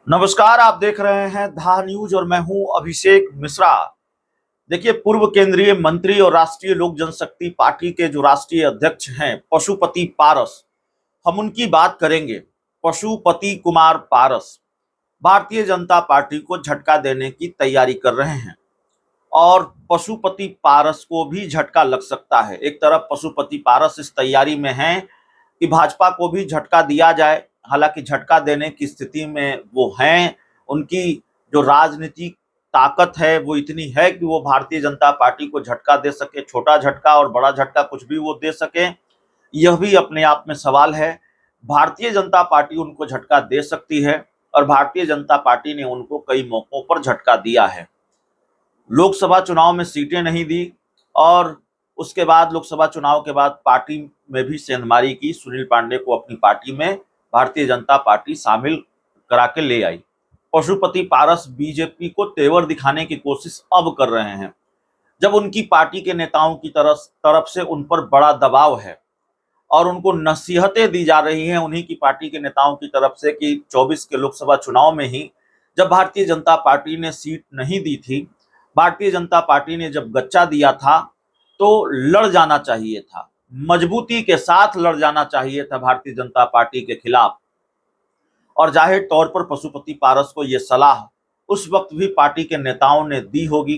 नमस्कार। आप देख रहे हैं धा न्यूज और मैं हूं अभिषेक मिश्रा। देखिए, पूर्व केंद्रीय मंत्री और राष्ट्रीय लोक जनशक्ति पार्टी के जो राष्ट्रीय अध्यक्ष हैं पशुपति पारस, हम उनकी बात करेंगे। पशुपति कुमार पारस भारतीय जनता पार्टी को झटका देने की तैयारी कर रहे हैं और पशुपति पारस को भी झटका लग सकता है। एक तरफ पशुपति पारस इस तैयारी में हैं कि भाजपा को भी झटका दिया जाए। हालांकि झटका देने की स्थिति में वो हैं, उनकी जो राजनीतिक ताकत है वो इतनी है कि वो भारतीय जनता पार्टी को झटका दे सके। छोटा झटका और बड़ा झटका कुछ भी वो दे सके, यह भी अपने आप में सवाल है। भारतीय जनता पार्टी उनको झटका दे सकती है और भारतीय जनता पार्टी ने उनको कई मौकों पर झटका दिया है। लोकसभा चुनाव में सीटें नहीं दी और उसके बाद लोकसभा चुनाव के बाद पार्टी में भी सेंधमारी की। सुनील पांडे को अपनी पार्टी में भारतीय जनता पार्टी शामिल करा के ले आई। पशुपति पारस बीजेपी को तेवर दिखाने की कोशिश अब कर रहे हैं, जब उनकी पार्टी के नेताओं की तरफ से उन पर बड़ा दबाव है और उनको नसीहतें दी जा रही हैं उन्हीं की पार्टी के नेताओं की तरफ से कि 24 के लोकसभा चुनाव में ही जब भारतीय जनता पार्टी ने सीट नहीं दी थी, भारतीय जनता पार्टी ने जब गच्चा दिया था तो लड़ जाना चाहिए था, मजबूती के साथ लड़ जाना चाहिए था भारतीय जनता पार्टी के खिलाफ। और जाहिर तौर पर पशुपति पारस को यह सलाह उस वक्त भी पार्टी के नेताओं ने दी होगी,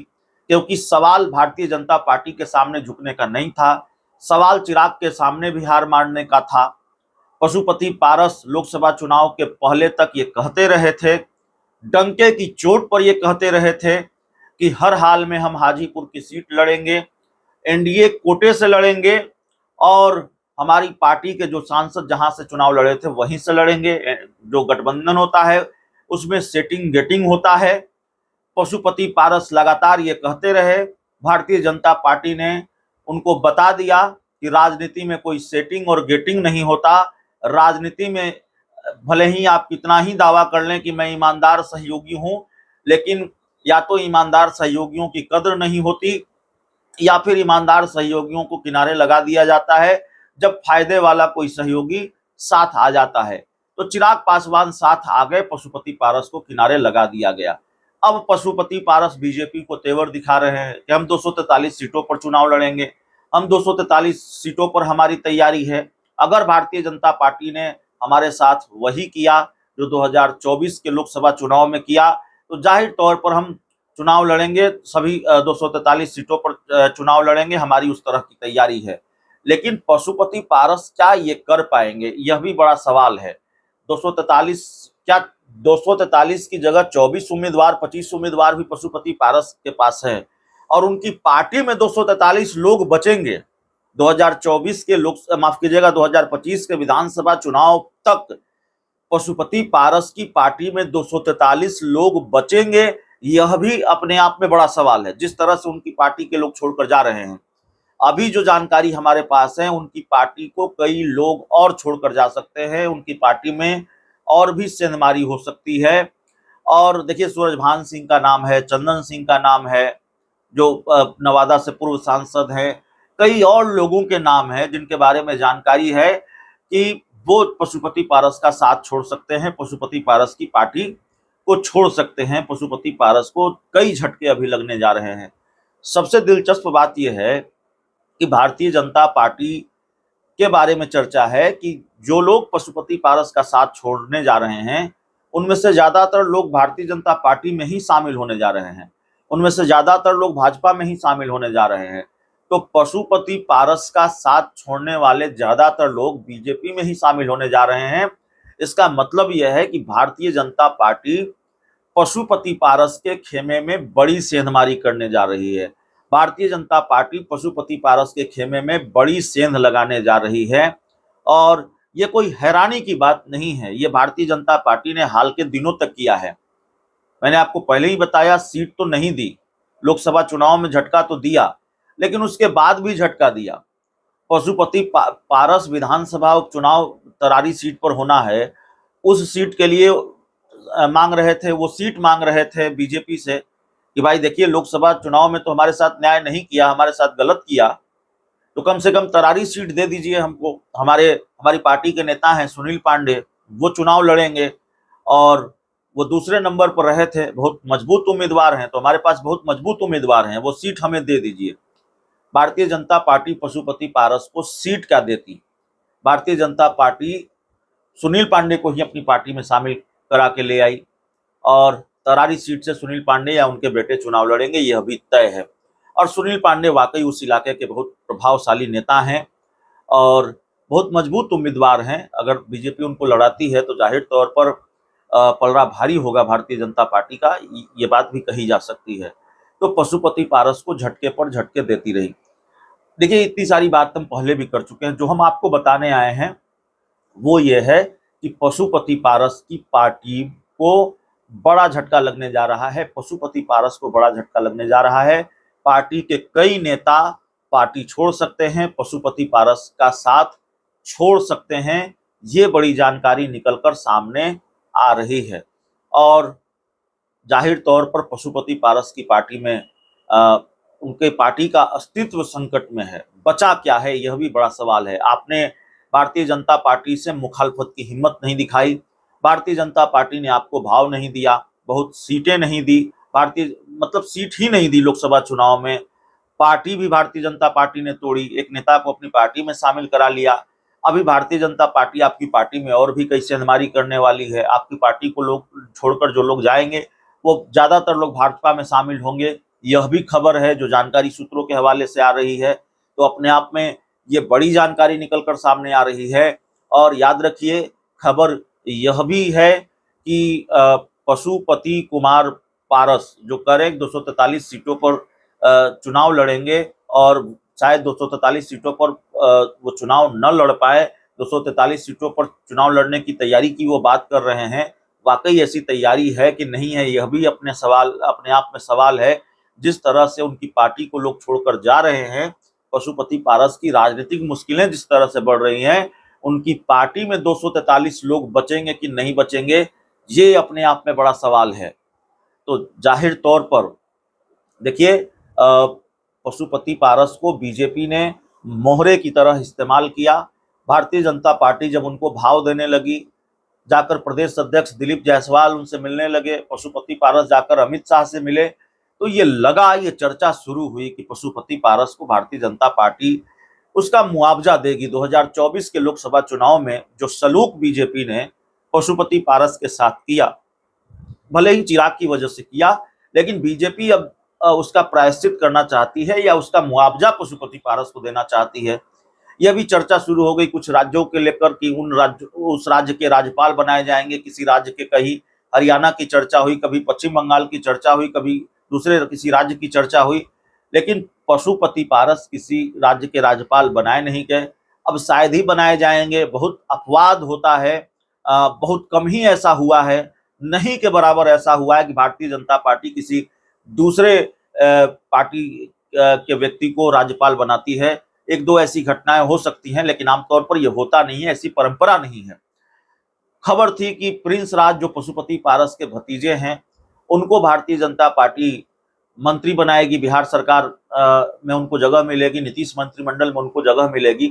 क्योंकि सवाल भारतीय जनता पार्टी के सामने झुकने का नहीं था, सवाल चिराग के सामने भी हार मानने का था। पशुपति पारस लोकसभा चुनाव के पहले तक ये कहते रहे थे, डंके की चोट पर ये कहते रहे थे कि हर हाल में हम हाजीपुर की सीट लड़ेंगे, एनडीए कोटे से लड़ेंगे और हमारी पार्टी के जो सांसद जहां से चुनाव लड़े थे वहीं से लड़ेंगे। जो गठबंधन होता है उसमें सेटिंग गेटिंग होता है। पशुपति पारस लगातार ये कहते रहे। भारतीय जनता पार्टी ने उनको बता दिया कि राजनीति में कोई सेटिंग और गेटिंग नहीं होता। राजनीति में भले ही आप कितना ही दावा कर लें कि मैं ईमानदार सहयोगी हूं, लेकिन या तो ईमानदार सहयोगियों की कद्र नहीं होती या फिर ईमानदार सहयोगियों को किनारे लगा दिया जाता है जब फायदे वाला कोई सहयोगी साथ आ जाता है। तो चिराग पासवान साथ आ गए, पशुपति पारस को किनारे लगा दिया गया। अब पशुपति पारस बीजेपी को तेवर दिखा रहे हैं कि हम 243 सीटों पर चुनाव लड़ेंगे, हम 243 सीटों पर हमारी तैयारी है। अगर भारतीय जनता पार्टी ने हमारे साथ वही किया जो 2024 के लोकसभा चुनाव में किया, तो जाहिर तौर पर हम चुनाव लड़ेंगे, सभी 243 सीटों पर चुनाव लड़ेंगे, हमारी उस तरह की तैयारी है। लेकिन पशुपति पारस क्या ये कर पाएंगे, यह भी बड़ा सवाल है। 243 क्या 243 की जगह 24 उम्मीदवार 25 उम्मीदवार भी पशुपति पारस के पास है और उनकी पार्टी में 243 लोग बचेंगे। 2024 के माफ कीजिएगा 2025 के विधानसभा चुनाव तक पशुपति पारस की पार्टी में 243 लोग बचेंगे, यह भी अपने आप में बड़ा सवाल है। जिस तरह से उनकी पार्टी के लोग छोड़कर जा रहे हैं, अभी जो जानकारी हमारे पास है, उनकी पार्टी को कई लोग और छोड़कर जा सकते हैं, उनकी पार्टी में और भी सेंधमारी हो सकती है। और देखिए, सूरजभान सिंह का नाम है, चंदन सिंह का नाम है जो नवादा से पूर्व सांसद हैं, कई और लोगों के नाम है जिनके बारे में जानकारी है कि वो पशुपति पारस का साथ छोड़ सकते हैं, पशुपति पारस की पार्टी को छोड़ सकते हैं। पशुपति पारस को कई झटके अभी लगने जा रहे हैं। सबसे दिलचस्प बात यह है कि भारतीय जनता पार्टी के बारे में चर्चा है कि जो लोग पशुपति पारस का साथ छोड़ने जा रहे हैं उनमें से ज्यादातर लोग भारतीय जनता पार्टी में ही शामिल होने जा रहे हैं, उनमें से ज्यादातर लोग भाजपा में ही शामिल होने जा रहे हैं। तो पशुपति पारस का साथ छोड़ने वाले ज्यादातर लोग बीजेपी में ही शामिल होने जा रहे हैं। इसका मतलब यह है कि भारतीय जनता पार्टी पशुपति पारस के खेमे में बड़ी सेंधमारी करने जा रही है। भारतीय जनता पार्टी पशुपति पारस के खेमे में बड़ी सेंध लगाने जा रही है और ये कोई हैरानी की बात नहीं है, ये भारतीय जनता पार्टी ने हाल के दिनों तक किया है। मैंने आपको पहले ही बताया, सीट तो नहीं दी, लोकसभा चुनाव में झटका तो दिया, लेकिन उसके बाद भी झटका दिया। पशुपति पारस विधानसभा उपचुनाव तरारी सीट पर होना है, उस सीट के लिए मांग रहे थे, वो सीट मांग रहे थे बीजेपी से कि भाई देखिए, लोकसभा चुनाव में तो हमारे साथ न्याय नहीं किया, हमारे साथ गलत किया, तो कम से कम तरारी सीट दे दीजिए हमको। हमारी पार्टी के नेता हैं सुनील पांडे, वो चुनाव लड़ेंगे और वो दूसरे नंबर पर रहे थे, बहुत मजबूत उम्मीदवार हैं, तो हमारे पास बहुत मजबूत उम्मीदवार हैं, वो सीट हमें दे दीजिए। भारतीय जनता पार्टी पशुपति पारस को सीट क्या देती? भारतीय जनता पार्टी सुनील पांडे को ही अपनी पार्टी में शामिल करा के ले आई और तरारी सीट से सुनील पांडे या उनके बेटे चुनाव लड़ेंगे, यह भी तय है। और सुनील पांडे वाकई उस इलाके के बहुत प्रभावशाली नेता हैं और बहुत मजबूत उम्मीदवार हैं। अगर बीजेपी उनको लड़ाती है तो जाहिर तौर पर पलड़ा भारी होगा भारतीय जनता पार्टी का, ये बात भी कही जा सकती है। तो पशुपति पारस को झटके पर झटके देती रही। देखिए, इतनी सारी बात हम पहले भी कर चुके हैं। जो हम आपको बताने आए हैं वो ये है कि पशुपति पारस की पार्टी को बड़ा झटका लगने जा रहा है। पशुपति पारस को बड़ा झटका लगने जा रहा है। पार्टी के कई नेता पार्टी छोड़ सकते हैं, पशुपति पारस का साथ छोड़ सकते हैं। ये बड़ी जानकारी निकलकर सामने आ रही है और जाहिर तौर पर पशुपति पारस की पार्टी में उनके पार्टी का अस्तित्व संकट में है। बचा क्या है, यह भी बड़ा सवाल है। आपने भारतीय जनता पार्टी से मुखालफत की हिम्मत नहीं दिखाई, भारतीय जनता पार्टी ने आपको भाव नहीं दिया, बहुत सीटें नहीं दी, सीट ही नहीं दी लोकसभा चुनाव में। पार्टी भी भारतीय जनता पार्टी ने तोड़ी, एक नेता को अपनी पार्टी में शामिल करा लिया। अभी भारतीय जनता पार्टी आपकी पार्टी में और भी कई सेंधमारी करने वाली है। आपकी पार्टी को लोग छोड़कर जो लोग जाएंगे वो ज्यादातर लोग भाजपा में शामिल होंगे, यह भी खबर है जो जानकारी सूत्रों के हवाले से आ रही है। तो अपने आप में ये बड़ी जानकारी निकलकर सामने आ रही है। और याद रखिए, खबर यह भी है कि पशुपति कुमार पारस जो करेंगे 243 सीटों पर चुनाव लड़ेंगे और शायद 243 सीटों पर वो चुनाव न लड़ पाए, 243 सीटों पर चुनाव लड़ने की तैयारी की वो बात कर रहे हैं। वाकई ऐसी तैयारी है कि नहीं है, यह भी अपने आप में सवाल है। जिस तरह से उनकी पार्टी को लोग छोड़कर जा रहे हैं, पशुपति पारस की राजनीतिक मुश्किलें जिस तरह से बढ़ रही हैं, उनकी पार्टी में 243 लोग बचेंगे कि नहीं बचेंगे, ये अपने आप में बड़ा सवाल है। तो जाहिर तौर पर देखिए, पशुपति पारस को बीजेपी ने मोहरे की तरह इस्तेमाल किया। भारतीय जनता पार्टी जब उनको भाव देने लगी, जाकर प्रदेश अध्यक्ष दिलीप जायसवाल उनसे मिलने लगे, पशुपति पारस जाकर अमित शाह से मिले, तो ये चर्चा शुरू हुई कि पशुपति पारस को भारतीय जनता पार्टी उसका मुआवजा देगी। 2024 के लोकसभा चुनाव में जो सलूक बीजेपी ने पशुपति पारस के साथ किया, भले ही चिराग की वजह से किया, लेकिन बीजेपी अब उसका प्रायश्चित करना चाहती है या उसका मुआवजा पशुपति पारस को देना चाहती है। यह भी चर्चा शुरू हो गई कुछ राज्यों के लेकर कि उस राज्य के राज्यपाल बनाए जाएंगे, किसी राज्य के, कहीं हरियाणा की चर्चा हुई, कभी पश्चिम बंगाल की चर्चा हुई, कभी दूसरे किसी राज्य की चर्चा हुई, लेकिन पशुपति पारस किसी राज्य के राज्यपाल बनाए नहीं गए। अब शायद ही बनाए जाएंगे, बहुत अपवाद होता है, बहुत कम ही ऐसा हुआ है, नहीं के बराबर ऐसा हुआ है कि भारतीय जनता पार्टी किसी दूसरे पार्टी के व्यक्ति को राज्यपाल बनाती है। एक दो ऐसी घटनाएं हो सकती हैं, लेकिन आमतौर पर यह होता नहीं है, ऐसी परंपरा नहीं है। खबर थी कि प्रिंस राज जो पशुपति पारस के भतीजे हैं, उनको भारतीय जनता पार्टी मंत्री बनाएगी, बिहार सरकार में उनको जगह मिलेगी, नीतीश मंत्रिमंडल में उनको जगह मिलेगी।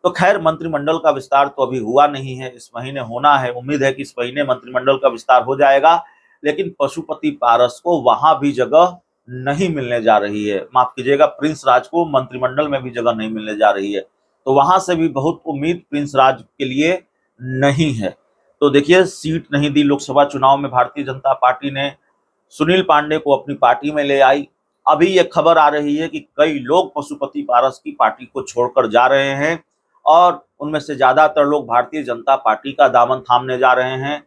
तो खैर, मंत्रिमंडल का विस्तार तो अभी हुआ नहीं है, इस महीने होना है। उम्मीद है कि इस महीने मंत्रिमंडल का विस्तार हो जाएगा, लेकिन पशुपति पारस को वहां भी जगह नहीं मिलने जा रही है। माफ कीजिएगा, प्रिंस राज को मंत्रिमंडल में भी जगह नहीं मिलने जा रही है। तो वहां से भी बहुत उम्मीद प्रिंस राज के लिए नहीं है। तो देखिए, सीट नहीं दी लोकसभा चुनाव में भारतीय जनता पार्टी ने, सुनील पांडे को अपनी पार्टी में ले आई। अभी ये खबर आ रही है कि कई लोग पशुपति पारस की पार्टी को छोड़कर जा रहे हैं और उनमें से ज्यादातर लोग भारतीय जनता पार्टी का दामन थामने जा रहे हैं।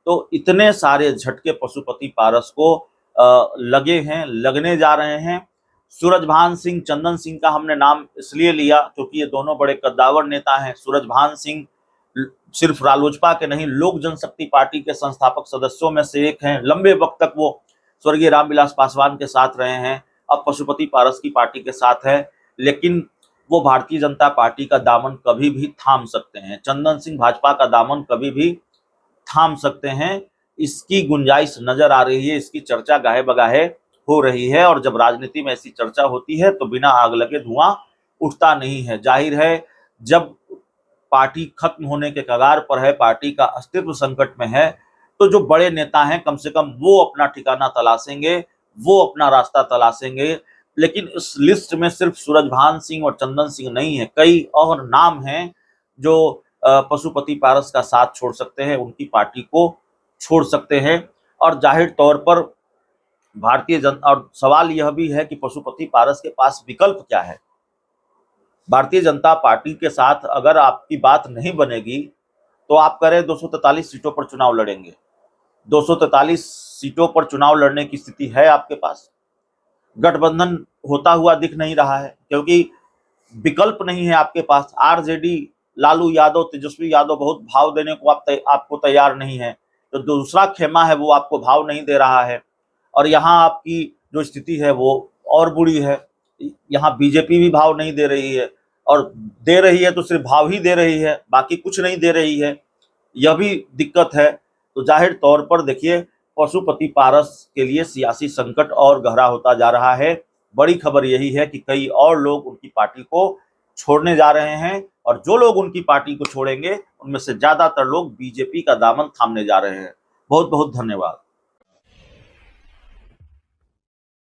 तो इतने सारे झटके पशुपति पारस को लगे हैं, लगने जा रहे हैं। सूरजभान सिंह, चंदन सिंह का हमने नाम इसलिए लिया क्योंकि ये दोनों बड़े कद्दावर नेता हैं। सूरजभान सिंह सिर्फ रालोजपा के नहीं, लोक जनशक्ति पार्टी के संस्थापक सदस्यों में से एक हैं। लंबे वक्त तक वो स्वर्गीय रामविलास पासवान के साथ रहे हैं, अब पशुपति पारस की पार्टी के साथ है, लेकिन वो भारतीय जनता पार्टी का दामन कभी भी थाम सकते हैं। चंदन सिंह भाजपा का दामन कभी भी थाम सकते हैं, इसकी गुंजाइश नजर आ रही है, इसकी चर्चा गाहे बगाहे हो रही है। और जब राजनीति में ऐसी चर्चा होती है तो बिना आग लगे धुआं उठता नहीं है। जाहिर है, जब पार्टी खत्म होने के कगार पर है, पार्टी का अस्तित्व संकट में है, तो जो बड़े नेता हैं कम से कम वो अपना ठिकाना तलाशेंगे, वो अपना रास्ता तलाशेंगे। लेकिन इस लिस्ट में सिर्फ सूरजभान सिंह और चंदन सिंह नहीं है, कई और नाम हैं जो पशुपति पारस का साथ छोड़ सकते हैं, उनकी पार्टी को छोड़ सकते हैं। और जाहिर तौर पर भारतीय जनता, और सवाल यह भी है कि पशुपति पारस के पास विकल्प क्या है। भारतीय जनता पार्टी के साथ अगर आपकी बात नहीं बनेगी तो आप करें 243 सीटों पर चुनाव लड़ेंगे। 243 सीटों पर चुनाव लड़ने की स्थिति है आपके पास। गठबंधन होता हुआ दिख नहीं रहा है क्योंकि विकल्प नहीं है आपके पास। आरजेडी, लालू यादव, तेजस्वी यादव बहुत भाव देने को आपको तैयार नहीं है, तो दूसरा खेमा है वो आपको भाव नहीं दे रहा है। और यहाँ आपकी जो स्थिति है वो और बुरी है। यहाँ बीजेपी भी भाव नहीं दे रही है, और दे रही है तो सिर्फ भाव ही दे रही है, बाकी कुछ नहीं दे रही है। यह भी दिक्कत है। तो जाहिर तौर पर देखिए, पशुपति पारस के लिए सियासी संकट और गहरा होता जा रहा है। बड़ी खबर यही है कि कई और लोग उनकी पार्टी को छोड़ने जा रहे हैं, और जो लोग उनकी पार्टी को छोड़ेंगे उनमें से ज्यादातर लोग बीजेपी का दामन थामने जा रहे हैं। बहुत बहुत धन्यवाद।